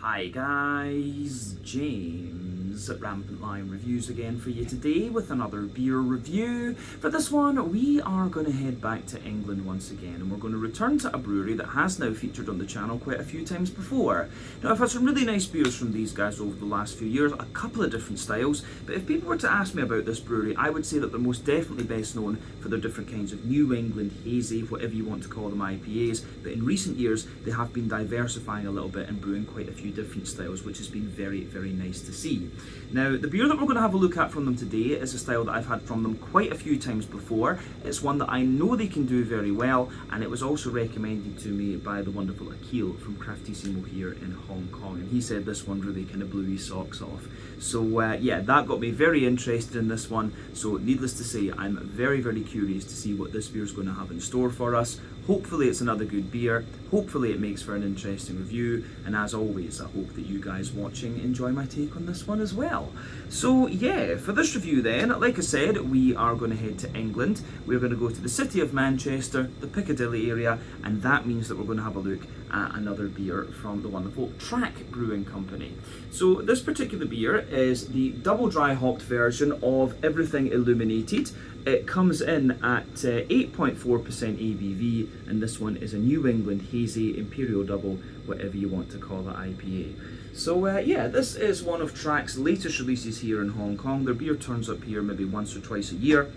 Hi guys, James at Rampant Lion Reviews again for you today with another beer review. For this one, we are going to head back to England once again, and we're going to return to a brewery that has now featured on the channel quite a few times before. Now, I've had some really nice beers from these guys over the last few years, a couple of different styles, but if people were to ask me about this brewery, I would say that they're most definitely best known for their different kinds of New England hazy, whatever you want to call them, IPAs, but in recent years they have been diversifying a little bit and brewing quite a few different styles, which has been very, very nice to see. Now, the beer that we're going to have a look at from them today is a style that I've had from them quite a few times before. It's one that I know they can do very well, and it was also recommended to me by the wonderful Akil from Craftissimo here in Hong Kong, and he said this one really kind of blew his socks off. So yeah, that got me very interested in this one. So needless to say, I'm very, very curious to see what this beer is going to have in store for us. Hopefully it's another good beer, hopefully it makes for an interesting review, and as always I hope that you guys watching enjoy my take on this one as well. So yeah, for this review then, like I said, we are going to head to England. We're going to go to the city of Manchester, the Piccadilly area, and that means that we're going to have a look at another beer from the wonderful Track Brewing Company. So this particular beer is the double dry hopped version of Everything Illuminated. It comes in at 8.4% ABV, and this one is a New England Hazy Imperial Double, whatever you want to call it, IPA. So yeah, this is one of Track's latest releases here in Hong Kong. Their beer turns up here maybe once or twice a year,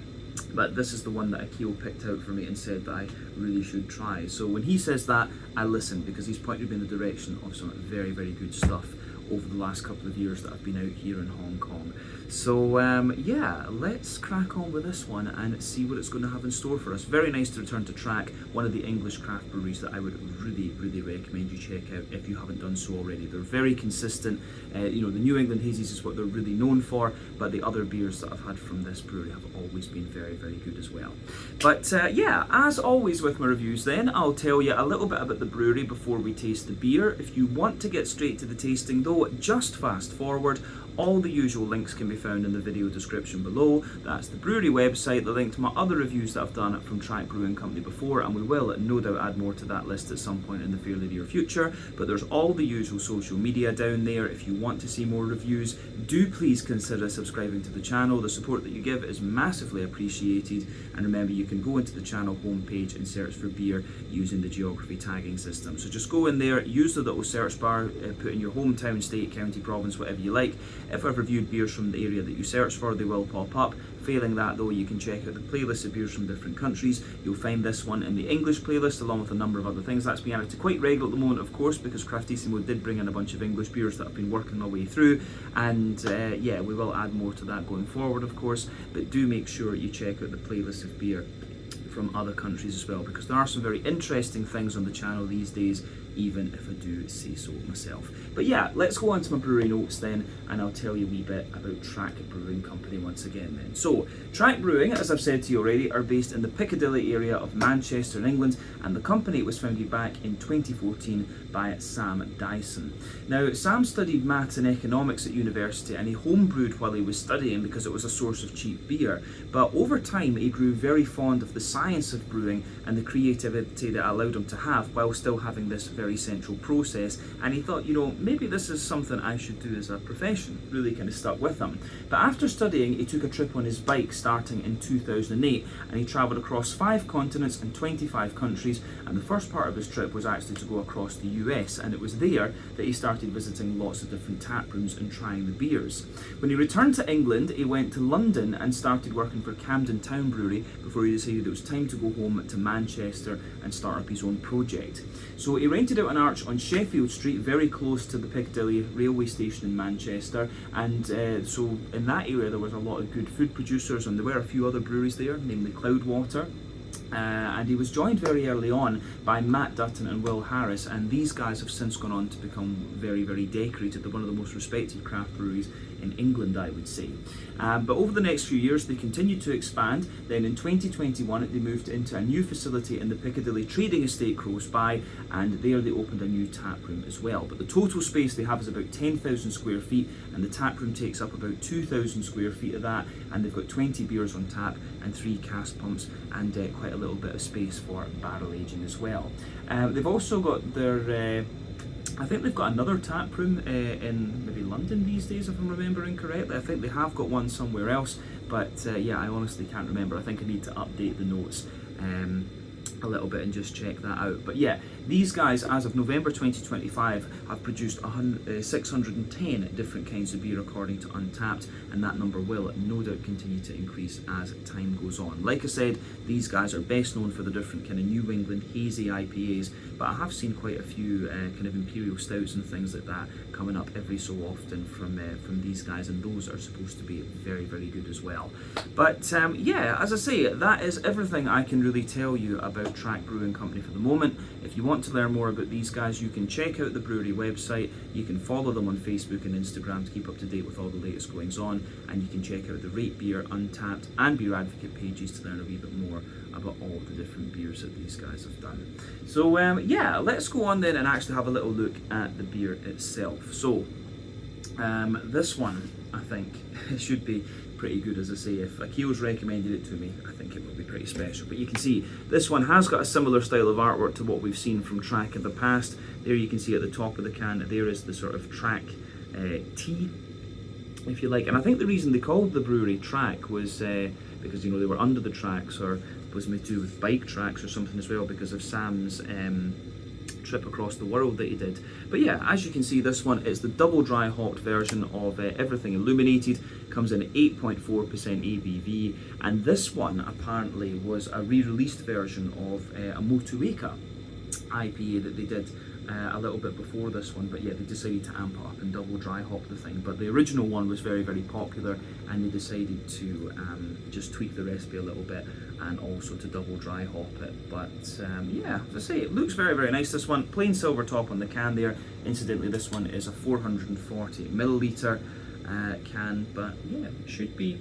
but this is the one that Akil picked out for me and said that I really should try. So when he says that, I listen, because he's pointed me in the direction of some very, very good stuff over the last couple of years that I've been out here in Hong Kong. So yeah, let's crack on with this one and see what it's going to have in store for us. Very nice to return to Track, one of the English craft breweries that I would really, really recommend you check out if you haven't done so already. They're very consistent. You know, the New England Hazies is what they're really known for, but the other beers that I've had from this brewery have always been very, very good as well. But yeah, as always with my reviews then, I'll tell you a little bit about the brewery before we taste the beer. If you want to get straight to the tasting though, just fast forward. All the usual links can be found in the video description below. That's the brewery website, the link to my other reviews that I've done from Track Brewing Company before, and we will no doubt add more to that list at some point in the fairly near future. But there's all the usual social media down there. If you want to see more reviews, do please consider subscribing to the channel. The support that you give is massively appreciated, and remember, you can go into the channel homepage and search for beer using the geography tagging system. So just go in there, use the little search bar, put in your hometown, state, county, province, whatever you like. If I've reviewed beers from the area that you search for, they will pop up. Failing that though, you can check out the playlist of beers from different countries. You'll find this one in the English playlist along with a number of other things. That's being added to quite regular at the moment, of course, because Craftissimo did bring in a bunch of English beers that I've been working my way through, and yeah, we will add more to that going forward, of course, but do make sure you check out the playlist of beer from other countries as well, because there are some very interesting things on the channel these days, even if I do say so myself. But yeah, let's go on to my brewery notes then, and I'll tell you a wee bit about Track Brewing Company once again then. So, Track Brewing, as I've said to you already, are based in the Piccadilly area of Manchester in England, and the company was founded back in 2014 by Sam Dyson. Now, Sam studied maths and economics at university, and he homebrewed while he was studying because it was a source of cheap beer. But over time, he grew very fond of the science of brewing and the creativity that allowed him to have while still having this very central process, and he thought, you know, maybe this is something I should do as a profession. Really kind of stuck with him. But after studying, he took a trip on his bike starting in 2008, and he travelled across 5 continents and 25 countries, and the first part of his trip was actually to go across the US, and it was there that he started visiting lots of different tap rooms and trying the beers. When he returned to England, he went to London and started working for Camden Town Brewery before he decided it was time to go home to Manchester and start up his own project. So he rented out an arch on Sheffield Street, very close to the Piccadilly railway station in Manchester, and so in that area there was a lot of good food producers, and there were a few other breweries there, namely Cloudwater. And he was joined very early on by Matt Dutton and Will Harris, and these guys have since gone on to become very, very decorated. They're one of the most respected craft breweries in England, I would say. But over the next few years they continued to expand. Then in 2021 they moved into a new facility in the Piccadilly Trading Estate close by, and there they opened a new tap room as well. But the total space they have is about 10,000 square feet, and the tap room takes up about 2,000 square feet of that, and they've got 20 beers on tap and 3 cask pumps, and quite a little bit of space for barrel aging as well. They've also got their I think they've got another tap room in maybe London these days, if I'm remembering correctly. I think they have got one somewhere else, but yeah, I honestly can't remember. I think I need to update the notes a little bit and just check that out. But yeah, these guys, as of November 2025, have produced 610 different kinds of beer according to Untappd, and that number will no doubt continue to increase as time goes on. Like I said, these guys are best known for the different kind of New England hazy IPAs, but I have seen quite a few kind of imperial stouts and things like that coming up every so often from these guys, and those are supposed to be very, very good as well. But yeah, as I say, that is everything I can really tell you about Track Brewing Company for the moment. If you want to learn more about these guys, you can check out the brewery website, you can follow them on Facebook and Instagram to keep up to date with all the latest goings on, and you can check out the Rate Beer, Untappd and Beer Advocate pages to learn a wee bit more about all the different beers that these guys have done. So yeah, let's go on then and actually have a little look at the beer itself. So this one, I think, should be pretty good. As I say, if Akil's recommended it to me, I think it will be pretty special. But you can see this one has got a similar style of artwork to what we've seen from Track in the past. There you can see at the top of the can, there is the sort of Track T, if you like. And I think the reason they called the brewery Track was because, you know, they were under the tracks, or was made to do with bike tracks or something as well, because of Sam's trip across the world that he did. But yeah, as you can see, this one is the double dry hopped version of Everything Illuminated. Comes in at 8.4% ABV, and this one apparently was a re-released version of a Motueka IPA that they did a little bit before this one, but yeah, they decided to amp it up and double dry hop the thing. But the original one was very, very popular, and they decided to just tweak the recipe a little bit and also to double dry hop it. But yeah, as I say, it looks very, very nice. This one, plain silver top on the can there. Incidentally, this one is a 440 milliliter can, but yeah, should be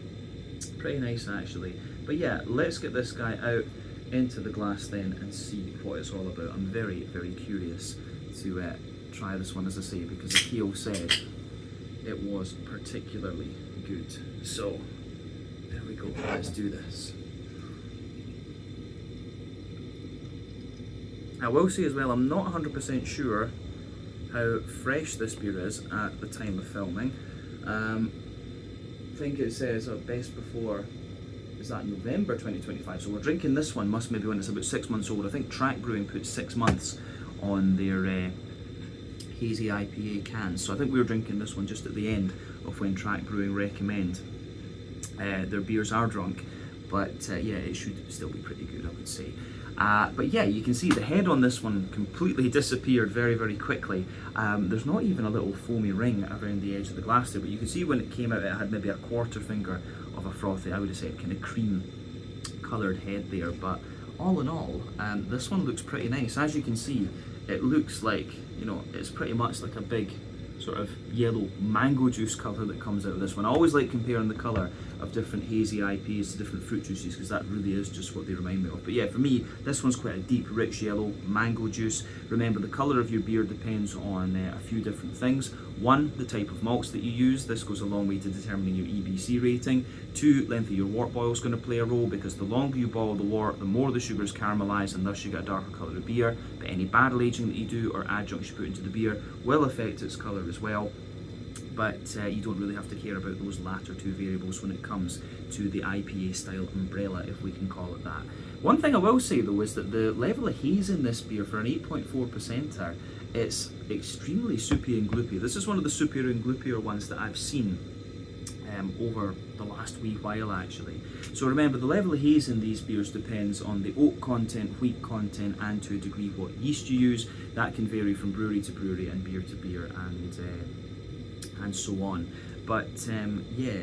pretty nice actually. But yeah, let's get this guy out into the glass then and see what it's all about. I'm very, very curious to try this one, as I say, because Akil said it was particularly good. So there we go, let's do this. I will say as well, I'm not 100% sure how fresh this beer is at the time of filming. I think it says best before, is that November 2025? So we're drinking this one, must maybe when it's about 6 months old. I think Track Brewing put 6 months on their hazy IPA cans. So I think we were drinking this one just at the end of when Track Brewing recommend their beers are drunk. But yeah, it should still be pretty good, I would say. But yeah, you can see the head on this one completely disappeared very, very quickly. There's not even a little foamy ring around the edge of the glass there, but you can see when it came out it had maybe a quarter finger of a frothy, I would have said, kind of cream coloured head there. But all in all, this one looks pretty nice. As you can see, it looks like, you know, it's pretty much like a big sort of yellow mango juice colour that comes out of this one. I always like comparing the colour of different hazy IPAs to different fruit juices, because that really is just what they remind me of. But yeah, for me, this one's quite a deep, rich yellow mango juice. Remember, the colour of your beer depends on a few different things. One, the type of malts that you use. This goes a long way to determining your EBC rating. Two, length of your wort boil is going to play a role, because the longer you boil the wort, the more the sugars caramelise, and thus you get a darker colour of beer. But any barrel aging that you do or adjuncts you put into the beer will affect its colour as well. But you don't really have to care about those latter two variables when it comes to the IPA style umbrella, if we can call it that. One thing I will say though is that the level of haze in this beer for an 8.4%er, it's extremely soupy and gloopy. This is one of the soupier and gloopier ones that I've seen over the last wee while actually. So remember, the level of haze in these beers depends on the oak content, wheat content, and to a degree what yeast you use. That can vary from brewery to brewery and beer to beer and so on. But yeah,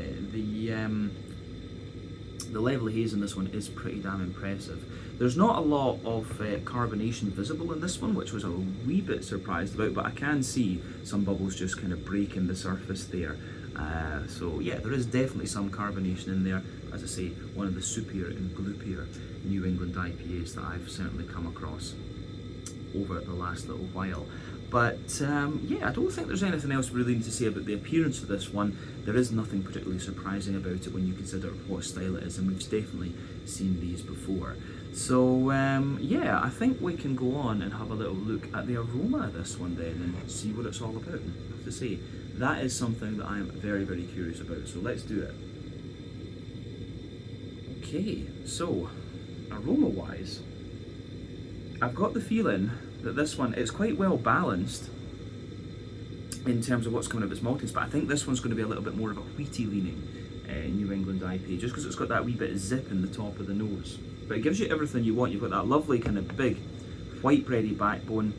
the level of haze in this one is pretty damn impressive. There's not a lot of carbonation visible in this one, which was a wee bit surprised about, but I can see some bubbles just kind of breaking the surface there. So yeah, there is definitely some carbonation in there. As I say, one of the soupier and gloopier New England IPAs that I've certainly come across over the last little while. But yeah, I don't think there's anything else we really need to say about the appearance of this one. There is nothing particularly surprising about it when you consider what style it is, and we've definitely seen these before. So yeah, I think we can go on and have a little look at the aroma of this one then and see what it's all about. I have to say, that is something that I am very, very curious about, so let's do it. Okay, so aroma-wise, I've got the feeling that this one is quite well balanced in terms of what's coming out of its maltiness, but I think this one's going to be a little bit more of a wheaty leaning New England IPA, just because it's got that wee bit of zip in the top of the nose. But it gives you everything you want. You've got that lovely kind of big white bready backbone.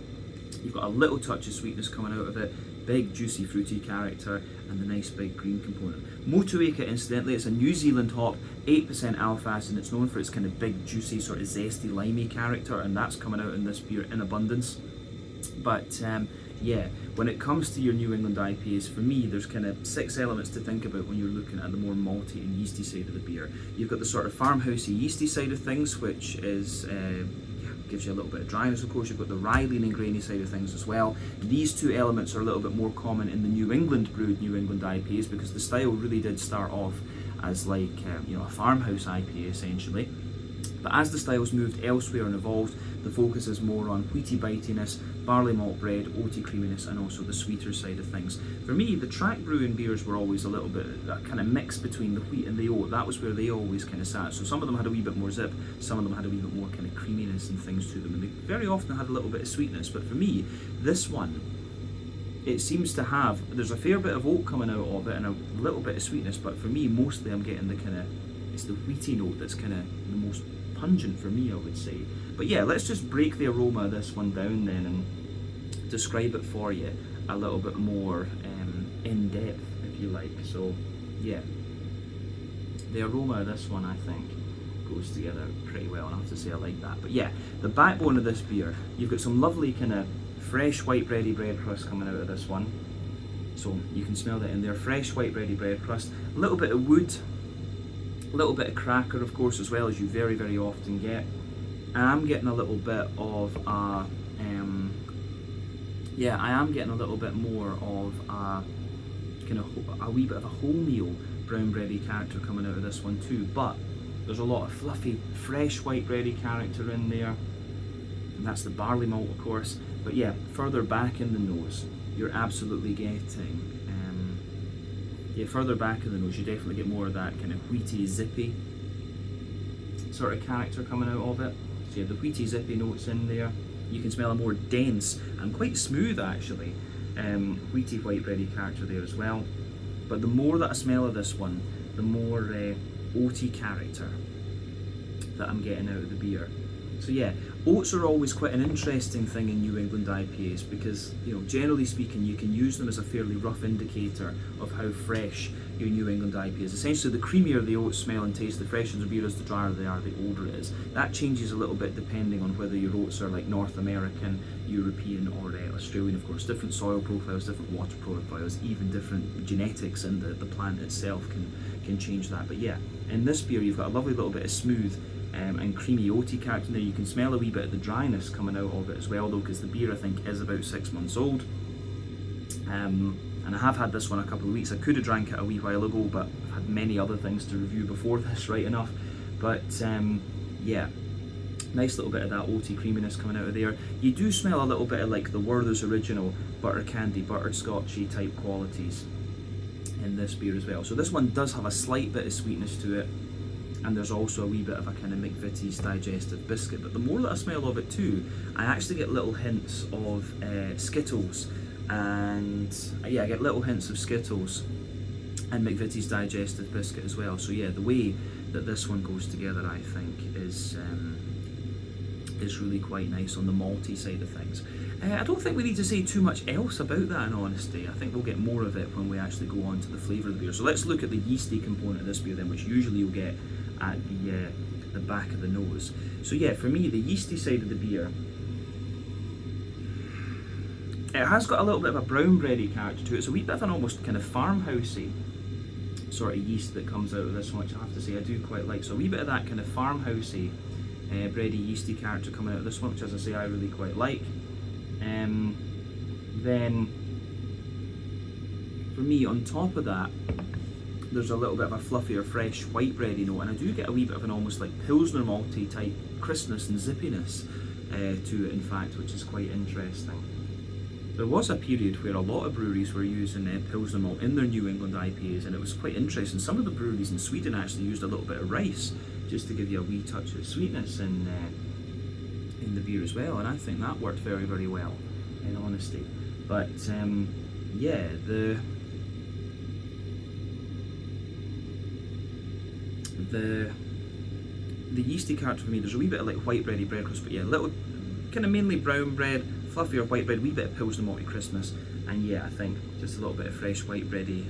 You've got a little touch of sweetness coming out of it, big juicy fruity character, and the nice big green component. Motueka, incidentally, it's a New Zealand hop, 8% alpha acid, and it's known for its kind of big juicy sort of zesty limey character, and that's coming out in this beer in abundance. But yeah, when it comes to your New England IPAs, for me, there's kind of 6 elements to think about when you're looking at the more malty and yeasty side of the beer. You've got the sort of farmhousey yeasty side of things, which is gives you a little bit of dryness, of course. You've got the rye leaning grainy side of things as well. These 2 elements are a little bit more common in the New England brewed New England IPAs, because the style really did start off as like a farmhouse IPA essentially. But as the styles moved elsewhere and evolved, the focus is more on wheaty bitiness, barley malt bread, oaty creaminess, and also the sweeter side of things. For me, the track brewing beers were always a little bit that kind of mix between the wheat and the oat. That was where they always kind of sat. So some of them had a wee bit more zip, some of them had a wee bit more kind of creaminess and things to them, and they very often had a little bit of sweetness. But for me, this one, it seems to have, there's a fair bit of oat coming out of it and a little bit of sweetness, but for me, mostly I'm getting the kind of, it's the wheaty note that's kind of the most pungent for me, I would say. But yeah, let's just break the aroma of this one down then and describe it for you a little bit more in depth, if you like. So yeah, the aroma of this one, I think, goes together pretty well, and I have to say I like that. But yeah, the backbone of this beer, you've got some lovely kind of fresh white bready bread crust coming out of this one. So you can smell that in there, fresh white bready bread crust, a little bit of wood, a little bit of cracker, of course, as well, as you very, very often get. And I'm getting a little bit of a, I am getting a little bit more of a kind of a wee bit of a wholemeal brown bready character coming out of this one too. But there's a lot of fluffy, fresh white bready character in there, and that's the barley malt, of course. But yeah, further back in the nose, you're absolutely getting. Further back in the nose, you definitely get more of that kind of wheaty, zippy sort of character coming out of it. So you have the wheaty, zippy notes in there. You can smell a more dense and quite smooth, actually, wheaty, white bready character there as well. But the more that I smell of this one, the more oaty character that I'm getting out of the beer. So yeah, oats are always quite an interesting thing in New England IPAs, because generally speaking, you can use them as a fairly rough indicator of how fresh your New England IPA is. Essentially, the creamier the oats smell and taste, the fresher the beer is, the drier they are, the older it is. That changes a little bit depending on whether your oats are like North American, European, or Australian. Of course, different soil profiles, different water profiles, even different genetics in the plant itself can change that. But yeah, in this beer, you've got a lovely little bit of smooth and creamy oaty character in there. You can smell a wee bit of the dryness coming out of it as well, though, because the beer, I think, is about 6 months old. And I have had this one a couple of weeks. I could have drank it a wee while ago, but I've had many other things to review before this, right enough. But yeah, nice little bit of that oaty creaminess coming out of there. You do smell a little bit of like the Werther's Original butter candy, buttered scotchy type qualities in this beer as well. So this one does have a slight bit of sweetness to it, and there's also a wee bit of a kind of McVitie's digestive biscuit. But the more that I smell of it too, I actually get little hints of Skittles, and yeah, I get little hints of Skittles and McVitie's digestive biscuit as well. So yeah, the way that this one goes together, I think, is really quite nice on the malty side of things. I don't think we need to say too much else about that, in honesty. I think we'll get more of it when we actually go on to the flavour of the beer. So let's look at the yeasty component of this beer then, which usually you'll get at the back of the nose. So yeah, for me, the yeasty side of the beer, it has got a little bit of a brown bready character to it. It's a wee bit of an almost kind of farmhousey sort of yeast that comes out of this one, which I have to say I do quite like. So a wee bit of that kind of farmhousey bready yeasty character coming out of this one, which, as I say, I really quite like. Then for me, on top of that, there's a little bit of a fluffier, fresh white bready note, and I do get a wee bit of an almost like Pilsner malty type crispness and zippiness to it, in fact, which is quite interesting. There was a period where a lot of breweries were using Pilsner malt in their New England IPAs, and it was quite interesting. Some of the breweries in Sweden actually used a little bit of rice just to give you a wee touch of sweetness in the beer as well, and I think that worked very, very well, in honesty. But yeah, the yeasty character for me, there's a wee bit of like white bready bread crust, but yeah, little kind of mainly brown bread, fluffier white bread, wee bit of Pilsner malty crispness, and yeah, I think just a little bit of fresh white bready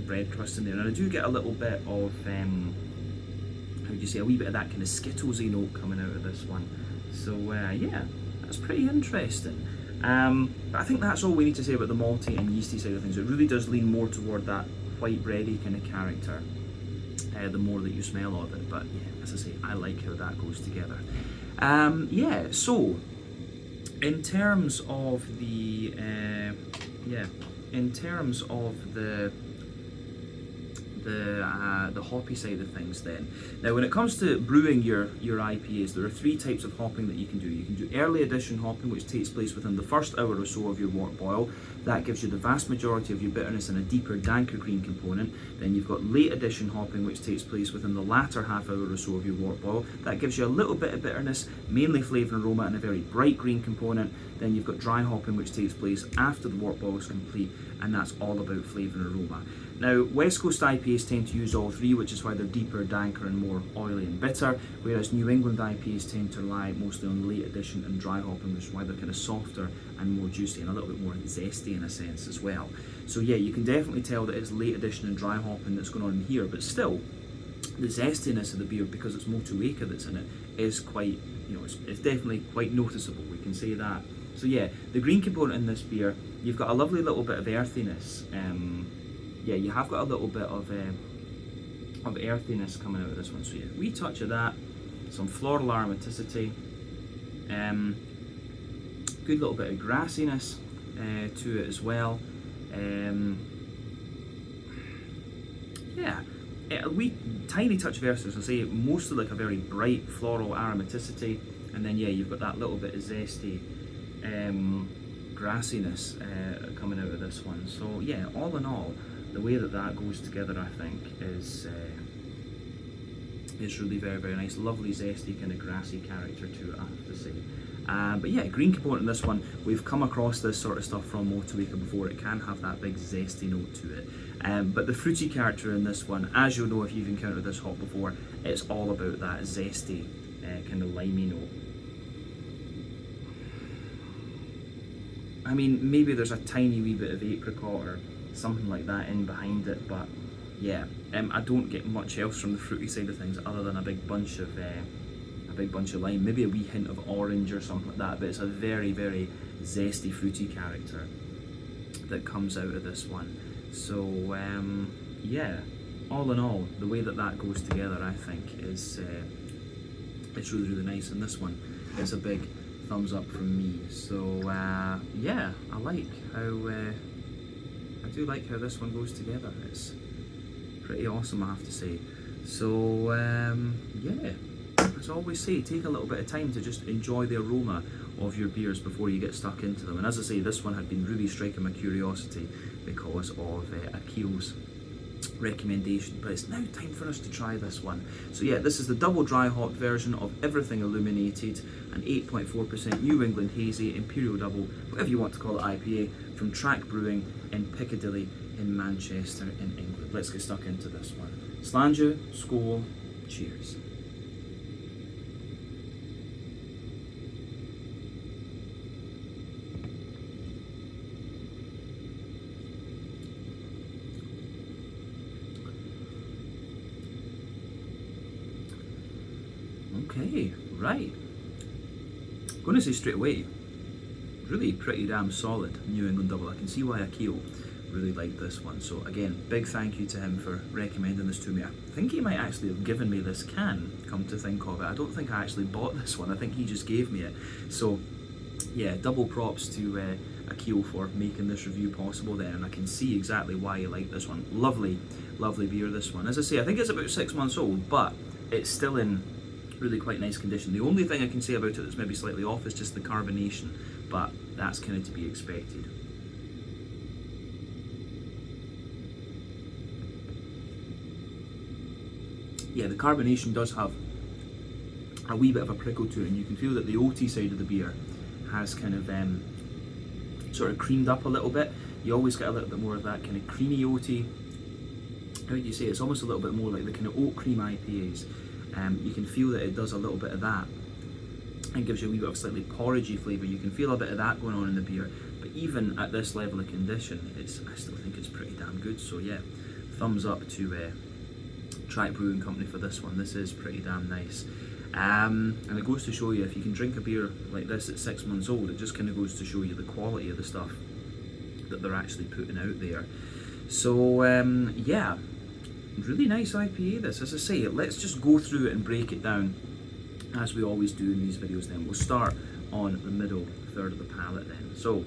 bread crust in there. And I do get a little bit of how would you say, a wee bit of that kind of Skittlesy note coming out of this one. So yeah, that's pretty interesting. But I think that's all we need to say about the malty and yeasty side of things. It really does lean more toward that white bready kind of character the more that you smell of it. But yeah, as I say, I like how that goes together. Yeah, so in terms of the the hoppy side of things then. Now when it comes to brewing your IPAs, there are three types of hopping that you can do. You can do early addition hopping, which takes place within the first hour or so of your wort boil. That gives you the vast majority of your bitterness and a deeper, danker green component. Then you've got late addition hopping, which takes place within the latter half hour or so of your wort boil. That gives you a little bit of bitterness, mainly flavour and aroma, and a very bright green component. Then you've got dry hopping, which takes place after the wort boil is complete, and that's all about flavour and aroma. Now, West Coast IPAs tend to use all three, which is why they're deeper, danker, and more oily and bitter, whereas New England IPAs tend to rely mostly on late addition and dry hopping, which is why they're kind of softer and more juicy and a little bit more zesty in a sense as well. So yeah, you can definitely tell that it's late addition and dry hopping that's going on in here, but still, the zestiness of the beer, because it's Motueka that's in it, is quite, you know, it's definitely quite noticeable, we can say that. So yeah, the green component in this beer, you've got a lovely little bit of earthiness. Yeah, you have got a little bit of earthiness coming out of this one. So yeah, wee touch of that, some floral aromaticity, good little bit of grassiness to it as well. Yeah, a wee tiny touch of earthiness. I say mostly like a very bright floral aromaticity, and then yeah, you've got that little bit of zesty grassiness coming out of this one. So yeah, all in all, the way that that goes together, I think, is really very, very nice. Lovely, zesty, kind of grassy character to it, I have to say. But yeah, green component in this one, we've come across this sort of stuff from Motueka before. It can have that big zesty note to it. But the fruity character in this one, as you'll know if you've encountered this hop before, it's all about that zesty, kind of limey note. I mean, maybe there's a tiny wee bit of apricot or something like that in behind it, but yeah, I don't get much else from the fruity side of things other than a big bunch of lime, maybe a wee hint of orange or something like that. But it's a very, very zesty, fruity character that comes out of this one. So yeah, all in all, the way that that goes together, I think, is it's really, really nice. And this one is a big thumbs up from me. So yeah, I like how. I do like how this one goes together. It's pretty awesome, I have to say. So yeah, as I always say, take a little bit of time to just enjoy the aroma of your beers before you get stuck into them. And as I say, this one had been really striking my curiosity because of Akil's recommendation, but it's now time for us to try this one. So yeah, this is the double dry hop version of Everything Illuminated, an 8.4% New England Hazy Imperial Double, whatever you want to call it, IPA from Track Brewing in Piccadilly in Manchester in England. Let's get stuck into this one. Slàinte, skål, cheers. Okay, right. I'm going to say straight away, really pretty damn solid New England double. I can see why Akil really liked this one. So again, big thank you to him for recommending this to me. I think he might actually have given me this can, come to think of it. I don't think I actually bought this one. I think he just gave me it. So yeah, double props to Akil for making this review possible then, and I can see exactly why he liked this one. Lovely, lovely beer, this one. As I say, I think it's about 6 months old, but it's still in Really quite nice condition. The only thing I can say about it that's maybe slightly off is just the carbonation, but that's kind of to be expected. Yeah, the carbonation does have a wee bit of a prickle to it, and you can feel that the oaty side of the beer has kind of sort of creamed up a little bit. You always get a little bit more of that kind of creamy oaty. How do you say? It's almost a little bit more like the kind of oat cream IPAs. You can feel that it does a little bit of that and gives you a wee bit of slightly porridgey flavour. You can feel a bit of that going on in the beer, but even at this level of condition, I still think it's pretty damn good. So yeah, thumbs up to Untappd Brewing Company for this one. This is pretty damn nice. And it goes to show you, if you can drink a beer like this at 6 months old, it just kind of goes to show you the quality of the stuff that they're actually putting out there. So yeah, really nice IPA this. As I say, let's just go through it and break it down as we always do in these videos then. We'll start on the middle third of the palate then. So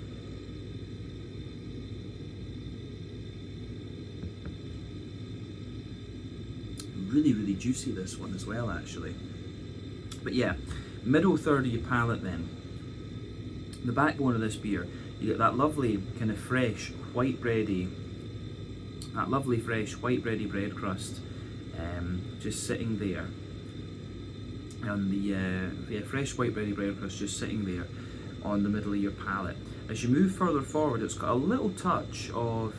really juicy, this one as well actually. But yeah, middle third of your palate then. The backbone of this beer, you get that lovely kind of fresh white bready, bread crust, just sitting there, and the fresh white bready bread crust just sitting there on the middle of your palate. As you move further forward, it's got a little touch of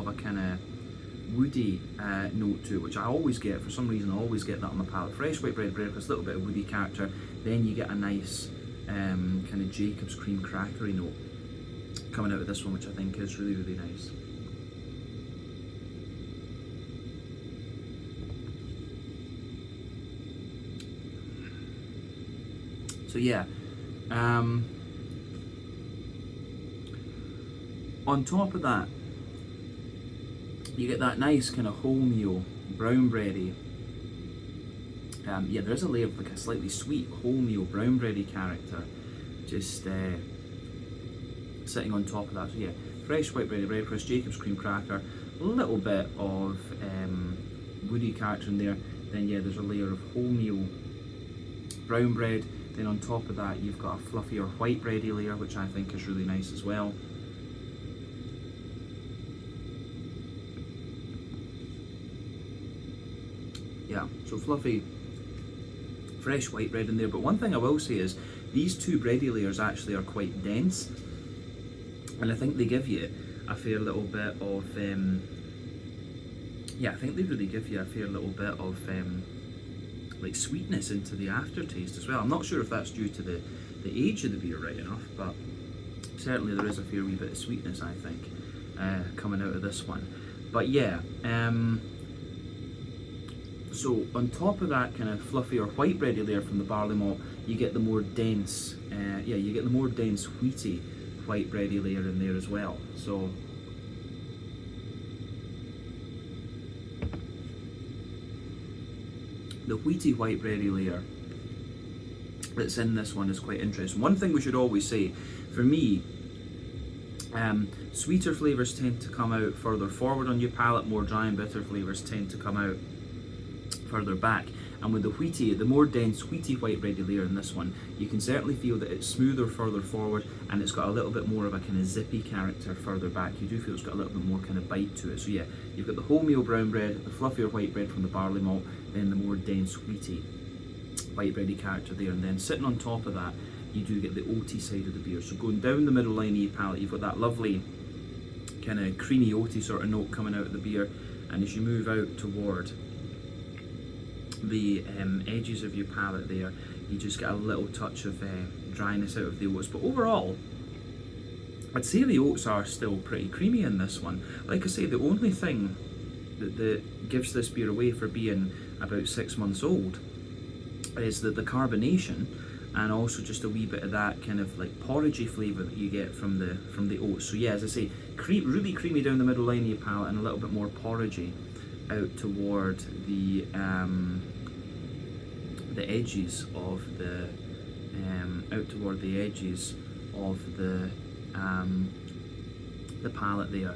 a kind of woody note to it, which I always get. For some reason I always get that on my palate. Fresh white bread crust, a little bit of woody character, then you get a nice kind of Jacob's cream crackery note coming out of this one, which I think is really nice. So yeah, on top of that, you get that nice kind of wholemeal, brown bready. Yeah, there is a layer of like a slightly sweet wholemeal brown bready character, just sitting on top of that. So yeah, fresh white bready bread crust, Jacob's cream cracker, a little bit of woody character in there. Then yeah, there's a layer of wholemeal brown bread. Then on top of that, you've got a fluffier white bready layer, which I think is really nice as well. Yeah, so fluffy, fresh white bread in there. But one thing I will say is these two bready layers actually are quite dense, and I think they give you a fair little bit of yeah, I think they really give you a fair little bit of like sweetness into the aftertaste as well. I'm not sure if that's due to the age of the beer, right enough, but certainly there is a fair wee bit of sweetness, I think, coming out of this one. But yeah, so on top of that kind of fluffy or white bready layer from the barley malt, you get the more dense, you get the more dense wheaty white bready layer in there as well. So the wheaty white bready layer that's in this one is quite interesting. One thing we should always say, for me, sweeter flavours tend to come out further forward on your palate, more dry and bitter flavours tend to come out further back. And with the wheaty, the more dense wheaty white bready layer in this one, you can certainly feel that it's smoother further forward, and it's got a little bit more of a kind of zippy character further back. You do feel it's got a little bit more kind of bite to it. So yeah, you've got the wholemeal brown bread, the fluffier white bread from the barley malt, then the more dense wheaty white bready character there, and then sitting on top of that, you do get the oaty side of the beer. So going down the middle line of your palate, you've got that lovely kind of creamy oaty sort of note coming out of the beer, and as you move out toward the edges of your palate there, you just get a little touch of dryness out of the oats. But overall, I'd say the oats are still pretty creamy in this one. Like I say, the only thing that gives this beer away for being about 6 months old is that the carbonation, and also just a wee bit of that kind of like porridgey flavour that you get from the oats. So yeah, as I say, really creamy down the middle line of your palate, and a little bit more porridgey out toward the edges of the palate there.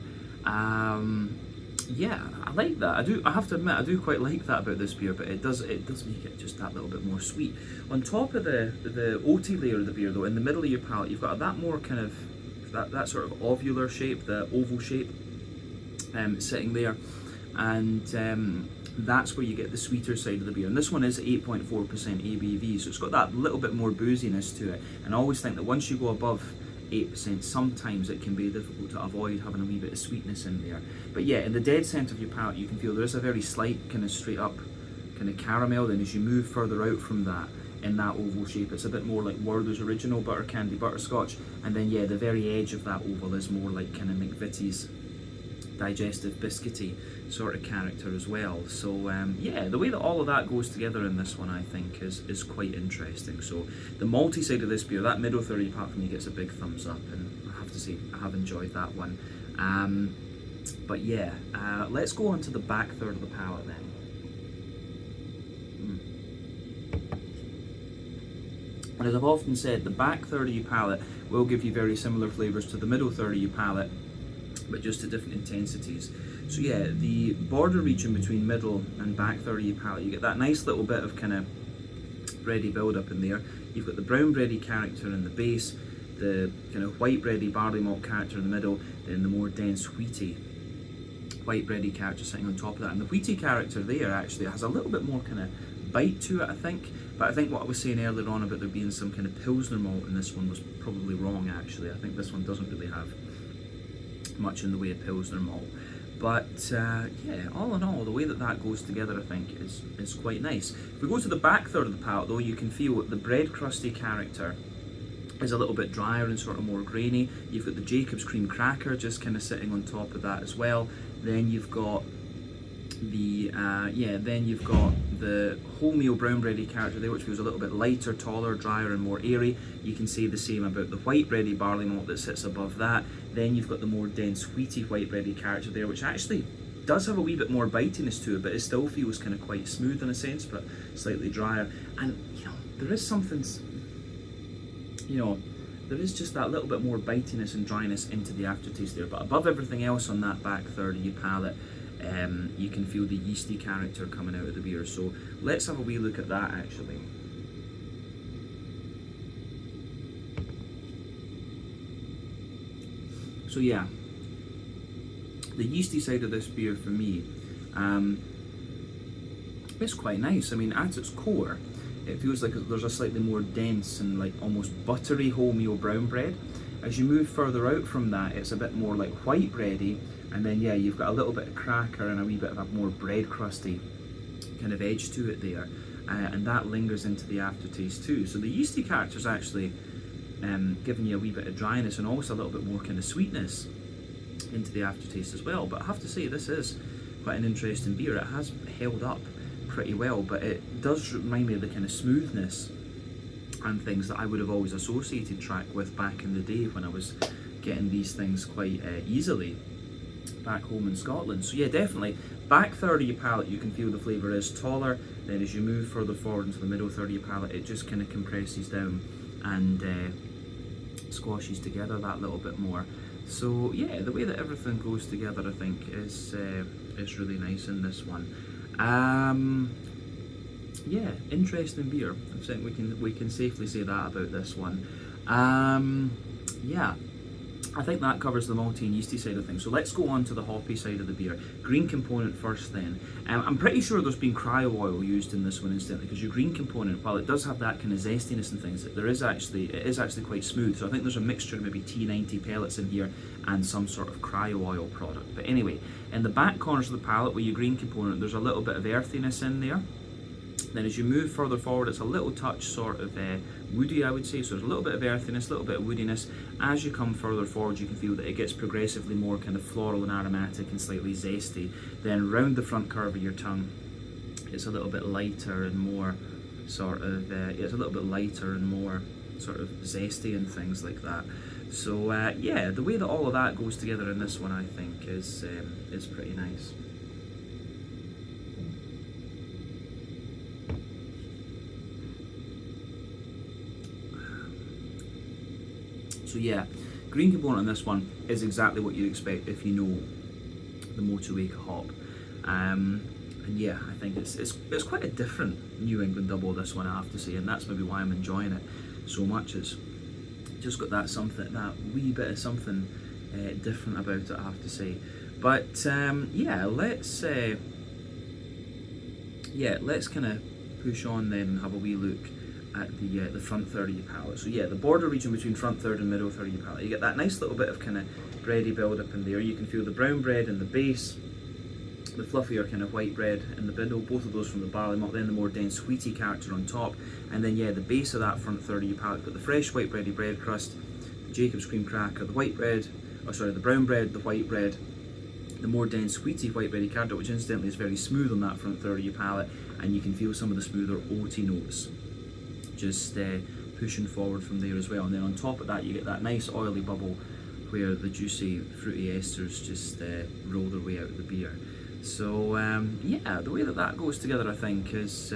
Yeah, I like that. I have to admit, I do quite like that about this beer, but it does make it just that little bit more sweet. On top of the oaty layer of the beer, though, in the middle of your palate, you've got that more kind of that sort of ovular shape, the oval shape, sitting there, and that's where you get the sweeter side of the beer. And this one is 8.4% ABV, so it's got that little bit more booziness to it. And I always think that once you go above 8%, sometimes it can be difficult to avoid having a wee bit of sweetness in there. But yeah, in the dead centre of your palate, you can feel there is a very slight kind of straight up kind of caramel. Then as you move further out from that, in that oval shape, it's a bit more like Werther's original butter candy butterscotch. And then yeah, the very edge of that oval is more like kind of McVitie's digestive biscuity sort of character as well. So yeah, the way that all of that goes together in this one, I think is quite interesting. So the malty side of this beer, that middle third apart from me, gets a big thumbs up, and I have to say I have enjoyed that one. But yeah, let's go on to the back third of the palate then. And as I've often said, the back third of your palate will give you very similar flavours to the middle third of your palate, but just at different intensities. So yeah, the border region between middle and back third of your palate, you get that nice little bit of kind of bready build up in there. You've got the brown bready character in the base, the kind of white bready barley malt character in the middle, then the more dense wheaty white bready character sitting on top of that. And the wheaty character there actually has a little bit more kind of bite to it, I think. But I think what I was saying earlier on about there being some kind of Pilsner malt in this one was probably wrong actually. I think this one doesn't really have much in the way of Pilsner malt. But yeah, all in all, the way that that goes together, I think, is quite nice. If we go to the back third of the palate, though, you can feel the bread crusty character is a little bit drier and sort of more grainy. You've got the Jacob's cream cracker just kind of sitting on top of that as well. Then you've got the wholemeal brown bready character there, which feels a little bit lighter, taller, drier, and more airy. You can say the same about the white bready barley malt that sits above that. Then you've got the more dense wheaty white bready character there, which actually does have a wee bit more bitiness to it, but it still feels kind of quite smooth in a sense, but slightly drier. And there is something, there is just that little bit more bitiness and dryness into the aftertaste there. But above everything else on that back third of your palate, you can feel the yeasty character coming out of the beer. So let's have a wee look at that actually. So yeah, the yeasty side of this beer for me, it's quite nice. I mean, at its core, it feels like there's a slightly more dense and like almost buttery wholemeal brown bread. As you move further out from that, it's a bit more like white bready, and then yeah, you've got a little bit of cracker and a wee bit of a more bread crusty kind of edge to it there, and that lingers into the aftertaste too. So the yeasty character's actually giving you a wee bit of dryness and also a little bit more kind of sweetness into the aftertaste as well. But I have to say, this is quite an interesting beer. It has held up pretty well, but it does remind me of the kind of smoothness and things that I would have always associated Track with back in the day when I was getting these things quite easily back home in Scotland. So yeah, definitely back third of your palate, you can feel the flavour is taller. Then as you move further forward into the middle third of your palate, it just kind of compresses down and squashes together that little bit more. So yeah, the way that everything goes together, I think, is really nice in this one. Yeah, interesting beer. I think we can safely say that about this one. Yeah, I think that covers the malty and yeasty side of things. So let's go on to the hoppy side of the beer. Green component first then. I'm pretty sure there's been cryo oil used in this one instantly, because your green component, while it does have that kind of zestiness and things, it is actually quite smooth. So I think there's a mixture of maybe T90 pellets in here and some sort of cryo oil product. But anyway, in the back corners of the palate with your green component, there's a little bit of earthiness in there. Then as you move further forward, it's a little touch sort of woody, I would say. So there's a little bit of earthiness, a little bit of woodiness. As you come further forward, you can feel that it gets progressively more kind of floral and aromatic and slightly zesty. Then round the front curve of your tongue, it's a little bit lighter and more sort of, it's a little bit lighter and more sort of zesty and things like that. So yeah, the way that all of that goes together in this one, I think, is pretty nice. So yeah, green component on this one is exactly what you'd expect if you know the Motueka hop. And yeah, I think it's quite a different New England double, this one, I have to say, and that's maybe why I'm enjoying it so much. It's just got that wee bit of something different about it, I have to say. But yeah, let's kind of push on then and have a wee look at the front third of your palate. So yeah, the border region between front third and middle third of your palate, you get that nice little bit of kind of bready build up in there. You can feel the brown bread in the base, the fluffier kind of white bread in the middle, both of those from the barley malt, then the more dense wheaty character on top, and then yeah, the base of that front third of your palate got the fresh white bready bread crust, the Jacob's cream cracker, the white bread, the brown bread, the white bread, the more dense wheaty white bready character, which incidentally is very smooth on that front third of your palate, and you can feel some of the smoother oaty notes just pushing forward from there as well. And then on top of that, you get that nice oily bubble where the juicy fruity esters just roll their way out of the beer. So yeah, the way that goes together, I think, is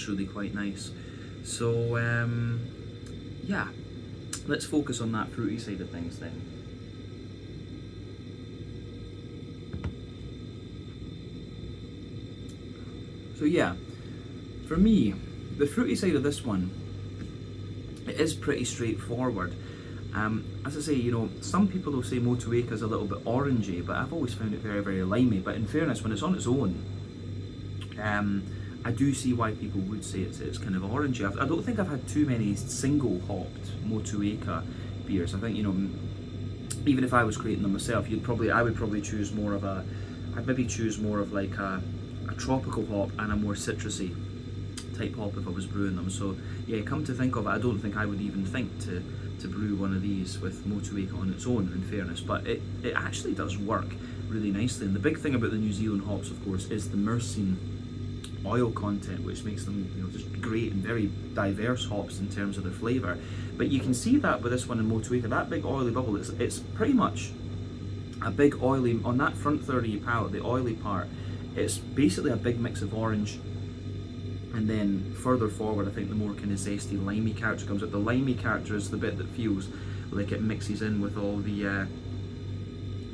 really quite nice. So yeah, let's focus on that fruity side of things then. So yeah, for me, the fruity side of this one, it is pretty straightforward. As I say, you know, some people will say Motueka is a little bit orangey, but I've always found it very, very limey. But in fairness, when it's on its own, I do see why people would say it's kind of orangey. I don't think I've had too many single hopped Motueka beers. I think, you know, even if I was creating them myself, I would probably choose more of I'd maybe choose more of like a tropical hop and a more citrusy type hop if I was brewing them. So yeah, come to think of it, I don't think I would even think to brew one of these with Motueka on its own, in fairness, but it actually does work really nicely. And the big thing about the New Zealand hops, of course, is the myrcene oil content, which makes them, you know, just great and very diverse hops in terms of their flavour. But you can see that with this one in Motueka, that big oily bubble, it's pretty much a big oily, on that front third of your palate, the oily part, it's basically a big mix of orange, and then further forward, I think the more kind of zesty limey character comes out. The limey character is the bit that feels like it mixes in with all the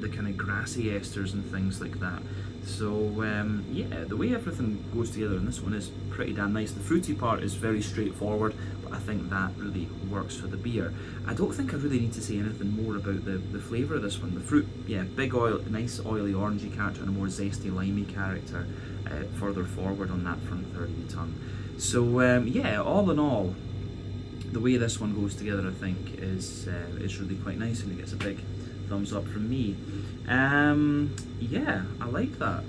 kind of grassy esters and things like that. So yeah, the way everything goes together in this one is pretty damn nice. The fruity part is very straightforward, but I think that really works for the beer. I don't think I really need to say anything more about the flavour of this one. The fruit, yeah, big oil, nice oily orangey character, and a more zesty limey character further forward on that front third of the tongue. So yeah, all in all, the way this one goes together, I think, is really quite nice, and it gets a big thumbs up from me. Yeah, I like that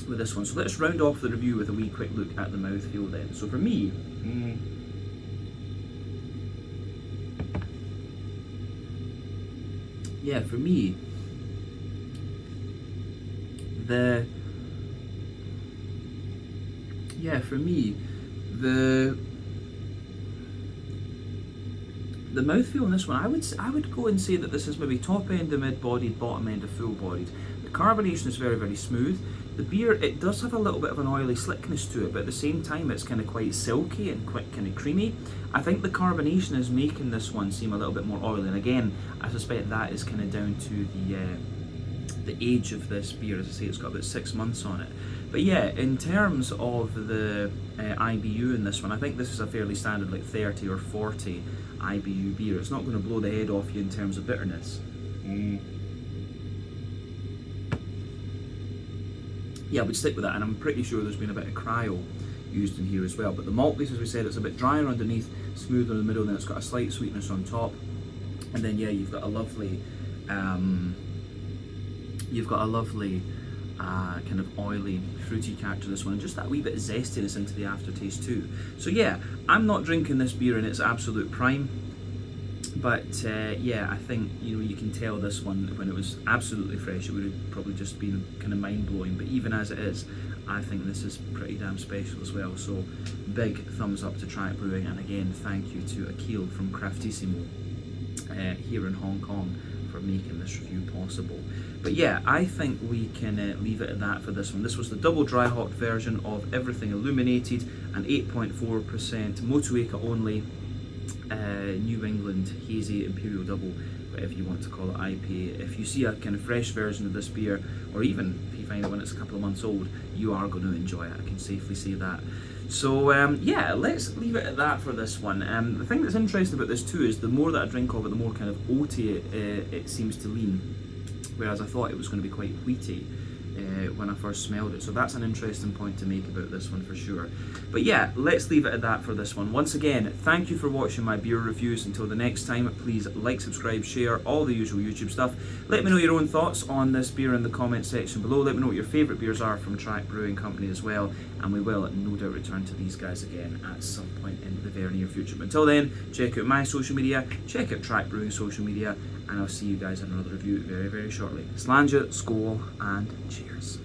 with this one. So let's round off the review with a wee quick look at the mouthfeel then. So for me, yeah, for me, the mouthfeel on this one, I would go and say that this is maybe top end of mid-bodied, bottom end of full-bodied. The carbonation is very, very smooth. The beer, it does have a little bit of an oily slickness to it, but at the same time it's kind of quite silky and quite kind of creamy. I think the carbonation is making this one seem a little bit more oily, and again, I suspect that is kind of down to the age of this beer. As I say, it's got about 6 months on it. But yeah, in terms of the IBU in this one, I think this is a fairly standard like 30 or 40 IBU beer. It's not going to blow the head off you in terms of bitterness. Yeah, I would stick with that, and I'm pretty sure there's been a bit of cryo used in here as well. But the malt base, as we said, it's a bit drier underneath, smoother in the middle, then it's got a slight sweetness on top, and then yeah, you've got a lovely kind of oily, fruity character to this one, and just that wee bit of zestiness into the aftertaste too. So yeah, I'm not drinking this beer in its absolute prime, but yeah, I think, you know, you can tell this one, when it was absolutely fresh, it would have probably just been kind of mind-blowing, but even as it is, I think this is pretty damn special as well. So big thumbs up to Try It Brewing, and again, thank you to Akil from Craftissimo here in Hong Kong for making this review possible. But yeah, I think we can leave it at that for this one. This was the double dry hopped version of Everything Illuminated, an 8.4% Motueka only New England Hazy Imperial Double, whatever you want to call it, IPA. If you see a kind of fresh version of this beer, or even if you find it when it's a couple of months old, you are going to enjoy it. I can safely say that. So yeah, let's leave it at that for this one. The thing that's interesting about this too is the more that I drink of it, the more kind of oaty it seems to lean, whereas I thought it was going to be quite wheaty when I first smelled it. So that's an interesting point to make about this one for sure. But yeah, let's leave it at that for this one. Once again, thank you for watching my beer reviews. Until the next time, please like, subscribe, share, all the usual YouTube stuff. Let me know your own thoughts on this beer in the comment section below. Let me know what your favourite beers are from Track Brewing Company as well, and we will no doubt return to these guys again at some point in the very near future. But until then, check out my social media, check out Track Brewing social media, and I'll see you guys in another review very, very shortly. Slàinte, skål, and cheers.